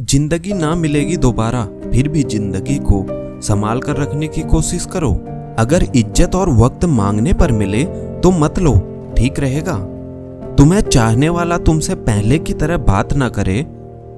जिंदगी ना मिलेगी दोबारा, फिर भी जिंदगी को संभाल कर रखने की कोशिश करो। अगर इज्जत और वक्त मांगने पर मिले तो मत लो, ठीक रहेगा। तुम्हें चाहने वाला तुमसे पहले की तरह बात ना करे,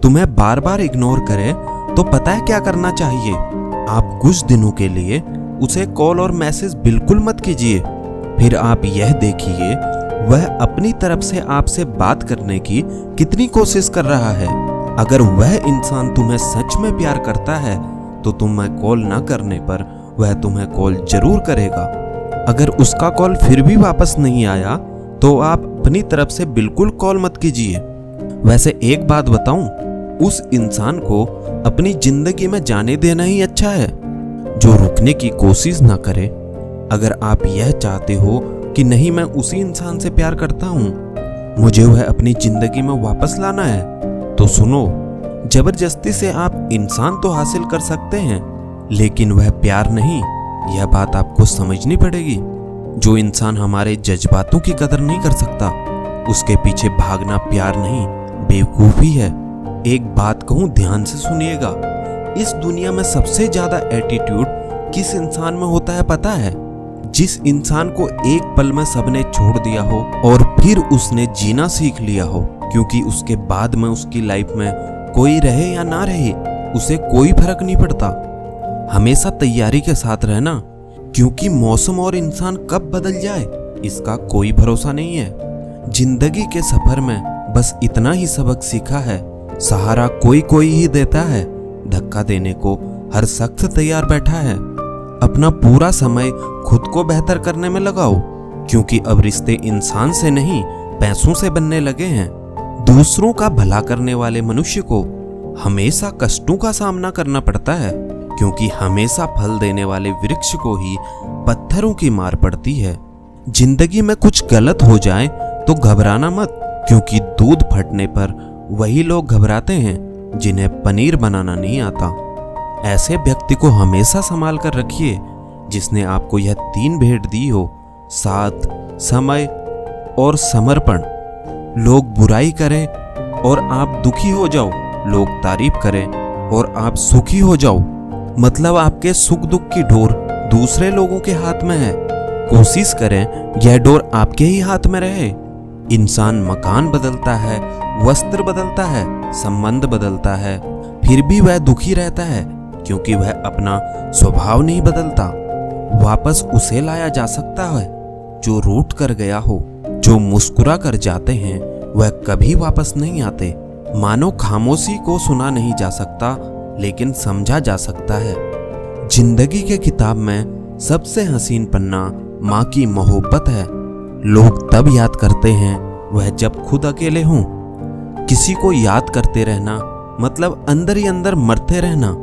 तुम्हें बार बार इग्नोर करे, तो पता है क्या करना चाहिए? आप कुछ दिनों के लिए उसे कॉल और मैसेज बिल्कुल मत कीजिए। फिर आप यह देखिए वह अपनी तरफ से आपसे बात करने की कितनी कोशिश कर रहा है। अगर वह इंसान तुम्हें सच में प्यार करता है तो तुम्हें कॉल ना करने पर वह तुम्हें कॉल जरूर करेगा। अगर उसका कॉल फिर भी वापस नहीं आया तो आप अपनी तरफ से बिल्कुल कॉल मत कीजिए। वैसे एक बात बताऊं, उस इंसान को अपनी जिंदगी में जाने देना ही अच्छा है जो रुकने की कोशिश ना करे। अगर आप यह चाहते हो कि नहीं, मैं उसी इंसान से प्यार करता हूँ, मुझे वह अपनी जिंदगी में वापस लाना है, तो सुनो, जबरदस्ती से आप इंसान तो हासिल कर सकते हैं लेकिन वह प्यार नहीं, यह बात आपको समझनी पड़ेगी। जो इंसान हमारे जज्बातों की कदर नहीं कर सकता उसके पीछे भागना प्यार नहीं, बेवकूफी है। एक बात कहूं, ध्यान से सुनिएगा, इस दुनिया में सबसे ज्यादा एटीट्यूड किस इंसान में होता है पता है? जिस इंसान को एक पल में सबने छोड़ दिया हो और फिर उसने जीना सीख लिया हो, क्योंकि उसके बाद में उसकी लाइफ में कोई रहे या ना रहे उसे कोई फर्क नहीं पड़ता। हमेशा तैयारी के साथ रहना, क्योंकि मौसम और इंसान कब बदल जाए इसका कोई भरोसा नहीं है। जिंदगी के सफर में बस इतना ही सबक सीखा है, सहारा कोई कोई ही देता है, धक्का देने को हर शख्स तैयार बैठा है। अपना पूरा समय खुद को बेहतर करने में लगाओ, क्योंकि अब रिश्ते इंसान से नहीं पैसों से बनने लगे हैं। दूसरों का भला करने वाले मनुष्य को हमेशा कष्टों का सामना करना पड़ता है, क्योंकि हमेशा फल देने वाले वृक्ष को ही पत्थरों की मार पड़ती है। जिंदगी में कुछ गलत हो जाए तो घबराना मत, क्योंकि दूध फटने पर वही लोग घबराते हैं जिन्हें पनीर बनाना नहीं आता। ऐसे व्यक्ति को हमेशा संभाल कर रखिए जिसने आपको यह 3 भेंट दी हो, साथ, समय और समर्पण। लोग बुराई करें और आप दुखी हो जाओ, लोग तारीफ करें और आप सुखी हो जाओ, मतलब आपके सुख दुख की डोर दूसरे लोगों के हाथ में है। कोशिश करें यह डोर आपके ही हाथ में रहे। इंसान मकान बदलता है, वस्त्र बदलता है, संबंध बदलता है, फिर भी वह दुखी रहता है, क्योंकि वह अपना स्वभाव नहीं बदलता। वापस उसे लाया जा सकता है जो रूठ कर गया हो। जो मुस्कुरा कर जाते हैं वह कभी वापस नहीं आते। मानो खामोशी को सुना नहीं जा सकता लेकिन समझा जा सकता है। जिंदगी के किताब में सबसे हसीन पन्ना माँ की मोहब्बत है। लोग तब याद करते हैं वह जब खुद अकेले हों। किसी को याद करते रहना मतलब अंदर ही अंदर मरते रहना।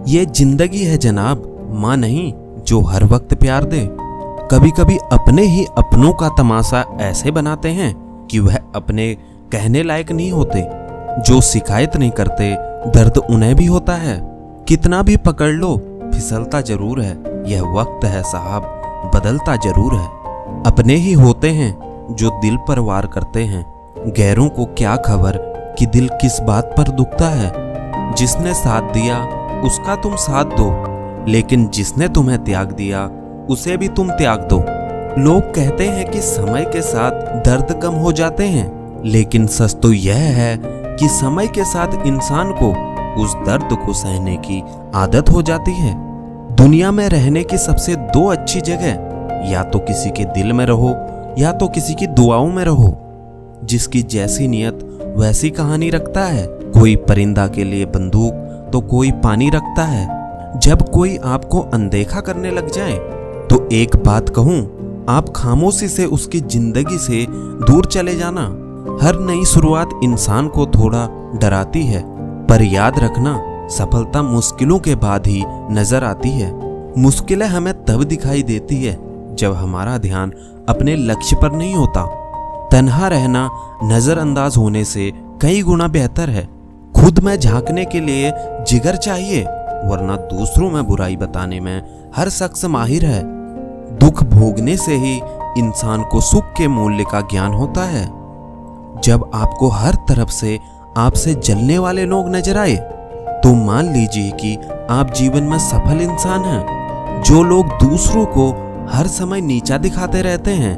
ये जिंदगी है जनाब, माँ नहीं जो हर वक्त प्यार दे। कभी कभी अपने ही अपनों का तमाशा ऐसे बनाते हैं कि वह अपने कहने लायक नहीं होते। जो शिकायत नहीं करते दर्द उन्हें भी होता है। कितना भी पकड़ लो फिसलता जरूर है, यह वक्त है साहब, बदलता जरूर है। अपने ही होते हैं जो दिल पर वार करते हैं, गैरों को क्या खबर कि दिल किस बात पर दुखता है। जिसने साथ दिया उसका तुम साथ दो, लेकिन जिसने तुम्हें त्याग दिया उसे भी तुम त्याग दो। लोग कहते हैं कि समय के साथ दर्द कम हो जाते हैं, लेकिन सच तो यह है कि समय के साथ इंसान को उस दर्द को सहने की आदत हो जाती है। दुनिया में रहने की सबसे 2 अच्छी जगह, या तो किसी के दिल में रहो या तो किसी की दुआओं में रहो। जिसकी जैसी नियत वैसी कहानी रखता है। कोई परिंदा के लिए बंदूक तो कोई पानी रखता है। जब कोई आपको अनदेखा करने लग जाए तो एक बात कहूं, आप खामोशी से उसकी जिंदगी से दूर चले जाना। हर नई शुरुआत इंसान को थोड़ा डराती है, पर याद रखना सफलता मुश्किलों के बाद ही नजर आती है। मुश्किलें हमें तब दिखाई देती है जब हमारा ध्यान अपने लक्ष्य पर नहीं होता। तन्हा रहना नजरअंदाज होने से कई गुना बेहतर है। खुद में झांकने के लिए जिगर चाहिए, वरना दूसरों में बुराई बताने में हर शख्स माहिर है। दुख भोगने से ही इंसान को सुख के मूल्य का ज्ञान होता है। जब आपको हर तरफ से आपसे जलने वाले लोग नजर आए तो मान लीजिए कि आप जीवन में सफल इंसान हैं। जो लोग दूसरों को हर समय नीचा दिखाते रहते हैं,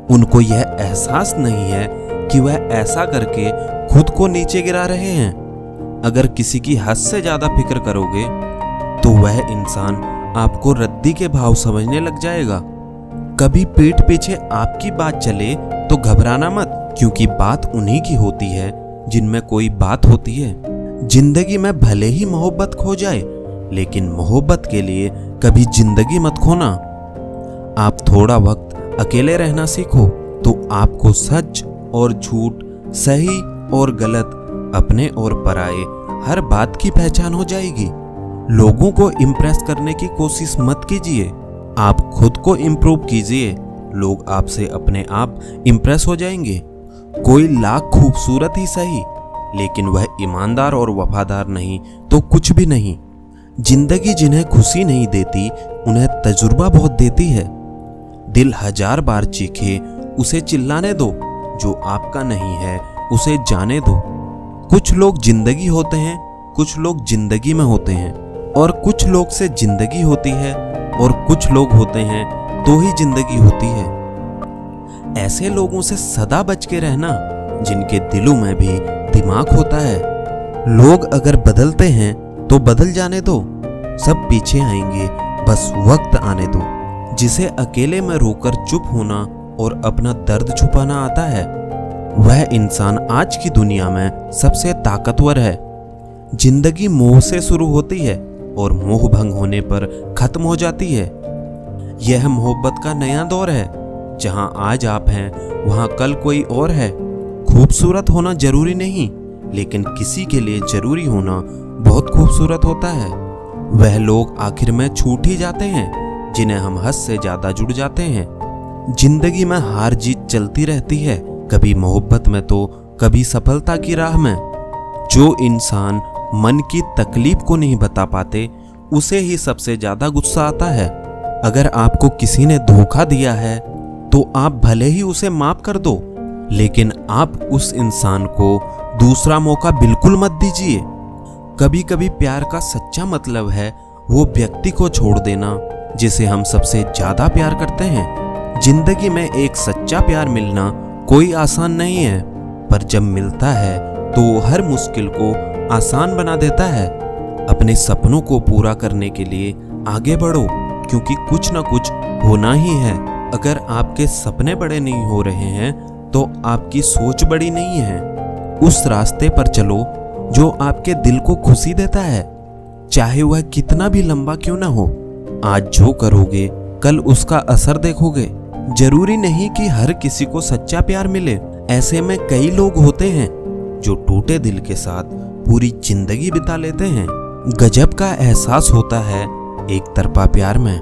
उनको यह एहसास नहीं है कि वह ऐसा करके खुद को नीचे गिरा रहे हैं। अगर किसी की हद से ज्यादा फिक्र करोगे तो वह इंसान आपको रद्दी के भाव समझने लग जाएगा। कभी पीठ पीछे आपकी बात चले तो घबराना मत, क्योंकि बात उन्हीं की होती है जिनमें कोई बात होती है। जिंदगी में भले ही मोहब्बत खो जाए, लेकिन मोहब्बत के लिए कभी जिंदगी मत खोना। आप थोड़ा वक्त अकेले रहना सीखो तो आपको सच और झूठ, सही और गलत, अपने और पराये हर बात की पहचान हो जाएगी। लोगों को इम्प्रेस करने की कोशिश मत कीजिए, आप खुद को इम्प्रूव कीजिए। लोग आपसे अपने आप इम्प्रेस हो जाएंगे। कोई लाख खूबसूरत ही सही, लेकिन वह ईमानदार और वफादार नहीं तो कुछ भी नहीं। जिंदगी जिन्हें खुशी नहीं देती, उन्हें तजुर्बा बहुत देती है। दिल 1000 बार चीखे, उसे चिल्लाने दो। जो आपका नहीं है उसे जाने दो। कुछ लोग जिंदगी होते हैं, कुछ लोग जिंदगी में होते हैं, और कुछ लोग से जिंदगी होती है और कुछ लोग होते हैं तो ही जिंदगी होती है। ऐसे लोगों से सदा बच के रहना जिनके दिलों में भी दिमाग होता है। लोग अगर बदलते हैं तो बदल जाने दो, सब पीछे आएंगे, बस वक्त आने दो। जिसे अकेले में रोकर चुप होना और अपना दर्द छुपाना आता है, वह इंसान आज की दुनिया में सबसे ताकतवर है। जिंदगी मोह से शुरू होती है और मोह भंग होने पर खत्म हो जाती है। यह मोहब्बत का नया दौर है। जहां आज आप हैं, वहां कल कोई और है। खूबसूरत होना जरूरी नहीं, लेकिन किसी के लिए जरूरी होना बहुत खूबसूरत होता है। वह लोग आखिर में छूट ही जाते हैं जिन्हें हम हद से ज्यादा जुड़ जाते हैं। जिंदगी में हार जीत चलती रहती है, कभी मोहब्बत में तो कभी सफलता की राह में। जो इंसान मन की तकलीफ को नहीं बता पाते, उसे ही सबसे ज्यादा गुस्सा आता है। अगर आपको किसी ने धोखा दिया है तो आप भले ही उसे माफ कर दो, लेकिन आप उस इंसान को दूसरा मौका बिल्कुल मत दीजिए। कभी कभी प्यार का सच्चा मतलब है वो व्यक्ति को छोड़ देना जिसे हम सबसे ज्यादा प्यार करते हैं। जिंदगी में एक सच्चा प्यार मिलना कोई आसान नहीं है, पर जब मिलता है तो हर मुश्किल को आसान बना देता है। अपने सपनों को पूरा करने के लिए आगे बढ़ो, क्योंकि कुछ ना कुछ होना ही है। अगर आपके सपने बड़े नहीं हो रहे हैं तो आपकी सोच बड़ी नहीं है। उस रास्ते पर चलो जो आपके दिल को खुशी देता है, चाहे वह कितना भी लंबा क्यों ना हो। आज जो करोगे कल उसका असर देखोगे। जरूरी नहीं कि हर किसी को सच्चा प्यार मिले। ऐसे में कई लोग होते हैं जो टूटे दिल के साथ पूरी जिंदगी बिता लेते हैं। गजब का एहसास होता है एक तरफा प्यार में,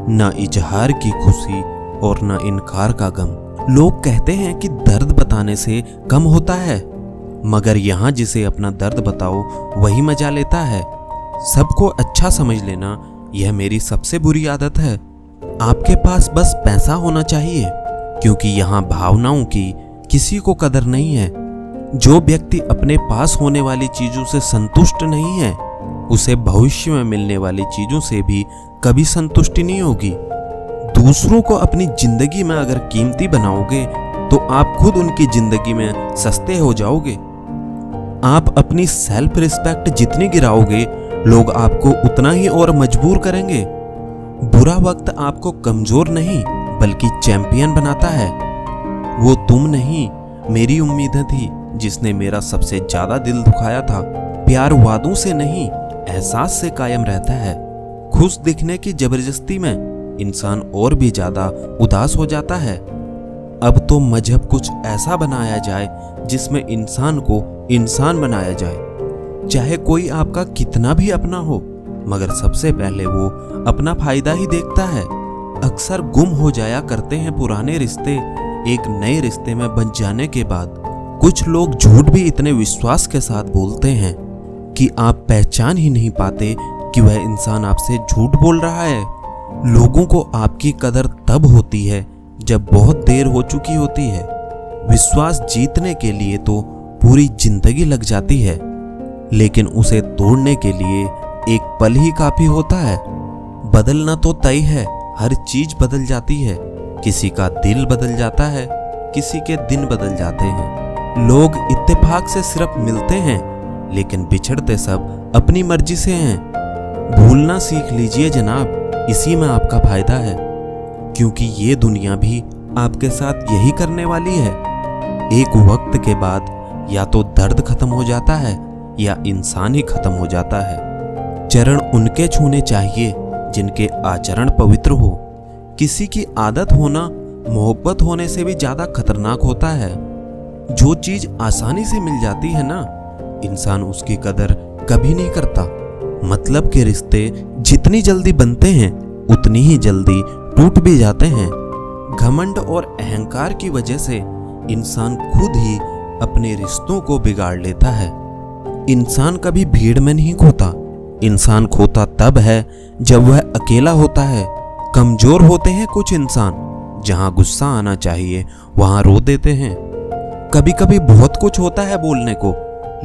न इजहार की खुशी और न इनकार का गम। लोग कहते हैं कि दर्द बताने से कम होता है, मगर यहाँ जिसे अपना दर्द बताओ वही मजा लेता है। सबको अच्छा समझ लेना यह मेरी सबसे बुरी आदत है। आपके पास बस पैसा होना चाहिए, क्योंकि यहाँ भावनाओं की किसी को कदर नहीं है। जो व्यक्ति अपने पास होने वाली चीजों से संतुष्ट नहीं है, उसे भविष्य में मिलने वाली चीजों से भी कभी संतुष्टि नहीं होगी। दूसरों को अपनी जिंदगी में अगर कीमती बनाओगे तो आप खुद उनकी जिंदगी में सस्ते हो जाओगे। आप अपनी सेल्फ रिस्पेक्ट जितनी गिराओगे, लोग आपको उतना ही और मजबूर करेंगे। बुरा वक्त आपको कमजोर नहीं बल्कि चैंपियन बनाता है। वो तुम नहीं, मेरी उम्मीदें थी जिसने मेरा सबसे ज्यादा दिल दुखाया था। प्यार वादों से नहीं, एहसास से कायम रहता है। खुश दिखने की जबरदस्ती में इंसान और भी ज्यादा उदास हो जाता है। अब तो मजहब कुछ ऐसा बनाया जाए जिसमें इंसान को इंसान बनाया जाए। चाहे कोई आपका कितना भी अपना हो, मगर सबसे पहले वो अपना फायदा ही देखता है। अक्सर गुम हो जाया करते हैं पुराने रिश्ते एक नए रिश्ते में बन जाने के बाद। कुछ लोग झूठ भी इतने विश्वास के साथ बोलते हैं कि आप पहचान ही नहीं पाते कि वह इंसान आपसे झूठ बोल रहा है। लोगों को आपकी कदर तब होती है जब बहुत देर हो चुकी होती है। विश्वास जीतने के लिए तो पूरी जिंदगी लग जाती है। लेकिन उसे तोड़ने के लिए एक पल ही काफी होता है। बदलना तो तय है, हर चीज बदल जाती है। किसी का दिल बदल जाता है, किसी के दिन बदल जाते हैं। लोग इत्तेफाक से सिर्फ मिलते हैं, लेकिन बिछड़ते सब अपनी मर्जी से हैं। भूलना सीख लीजिए जनाब, इसी में आपका फायदा है, क्योंकि ये दुनिया भी आपके साथ यही करने वाली है। एक वक्त के बाद या तो दर्द खत्म हो जाता है या इंसान ही खत्म हो जाता है। चरण उनके छूने चाहिए जिनके आचरण पवित्र हो। किसी की आदत होना मोहब्बत होने से भी ज्यादा खतरनाक होता है। जो चीज आसानी से मिल जाती है ना, इंसान उसकी कदर कभी नहीं करता। मतलब के रिश्ते जितनी जल्दी बनते हैं उतनी ही जल्दी टूट भी जाते हैं। घमंड और अहंकार की वजह से इंसान खुद ही अपने रिश्तों को बिगाड़ लेता है। इंसान कभी भीड़ में नहीं खोता, इंसान खोता तब है जब वह अकेला होता है। कमजोर होते हैं कुछ इंसान, जहां गुस्सा आना चाहिए वहां रो देते हैं। कभी कभी बहुत कुछ होता है बोलने को,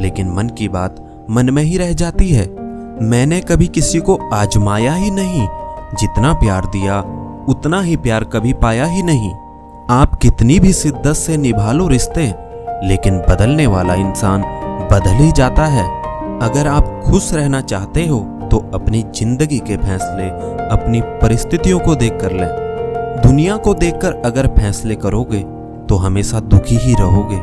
लेकिन मन की बात मन में ही रह जाती है। मैंने कभी किसी को आजमाया ही नहीं, जितना प्यार दिया उतना ही प्यार कभी पाया ही नहीं। आप कितनी भी शिद्दत से निभा लो रिश्ते, लेकिन बदलने वाला इंसान बदल ही जाता है। अगर आप खुश रहना चाहते हो तो अपनी जिंदगी के फैसले अपनी परिस्थितियों को देखकर लें। दुनिया को देखकर अगर फैसले करोगे तो हमेशा दुखी ही रहोगे।